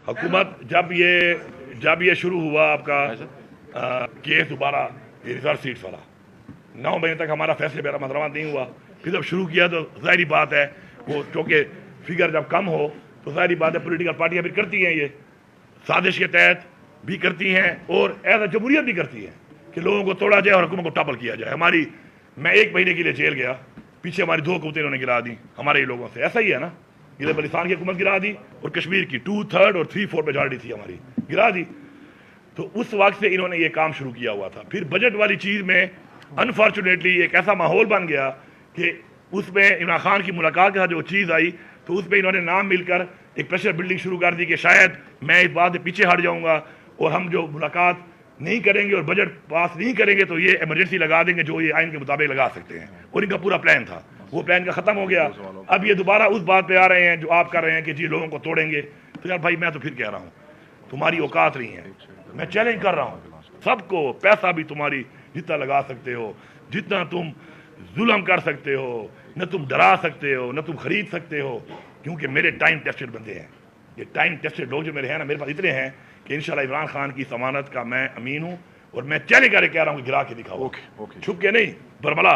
हुकूमत जब ये शुरू हुआ आपका केस दोबारा ये रिजर्व सीट्स वाला 9 महीने तक हमारा फैसले पर अमल नहीं हुआ। फिर जब शुरू किया तो ज़ाहिरी बात है वो चूँकि फिगर जब कम हो तो ज़ाहिरी बात है पोलिटिकल पार्टियाँ फिर करती हैं, ये साजिश के तहत भी करती हैं और एज ए जमहूरियत भी करती हैं कि लोगों को तोड़ा जाए और हुकूमत को टॉपल किया जाए। मैं 1 महीने के लिए जेल गया, पीछे हमारी 2 हुकूमतें इन्होंने गिरा दी हमारे ही लोगों से। ऐसा ही है ना, ये बलिस्तान की हुकूमत गिरा दी और कश्मीर की 2/3 और 3/4 मेजॉरिटी थी हमारी, गिरा दी। तो उस वक्त से इन्होंने ये काम शुरू किया हुआ था। फिर बजट वाली चीज़ में अनफॉर्चुनेटली एक ऐसा माहौल बन गया कि उसमें इमरान खान की मुलाकात के साथ जो चीज़ आई तो उसमें इन्होंने नाम मिलकर एक प्रेशर बिल्डिंग शुरू कर दी कि शायद मैं इस बात से पीछे हट जाऊंगा और हम जो मुलाकात नहीं करेंगे और बजट पास नहीं करेंगे तो ये इमरजेंसी लगा देंगे जो ये आइन के मुताबिक लगा सकते हैं। और इनका पूरा प्लान था, वो प्लान का ख़त्म हो गया। अब ये दोबारा उस बात पे आ रहे हैं जो आप कर रहे हैं कि जी लोगों को तोड़ेंगे। तो यार भाई, मैं तो फिर कह रहा हूँ तुम्हारी औकात नहीं है। मैं चैलेंज कर रहा हूँ सबको, पैसा भी तुम्हारी जितना लगा सकते हो, जितना तुम जुल्म कर सकते हो, न तुम डरा सकते हो, न तुम खरीद सकते हो, क्योंकि मेरे टाइम टेस्टेड बंदे हैं। ये टाइम टेस्टेड लोग जो मेरे हैं ना, मेरे पास इतने हैं कि इंशाल्लाह इमरान खान की जमानत का मैं अमीन हूँ और मैं चैलेंज करके कह रहा हूँ कि गिरा के दिखाओ, छुप के नहीं, बरमला।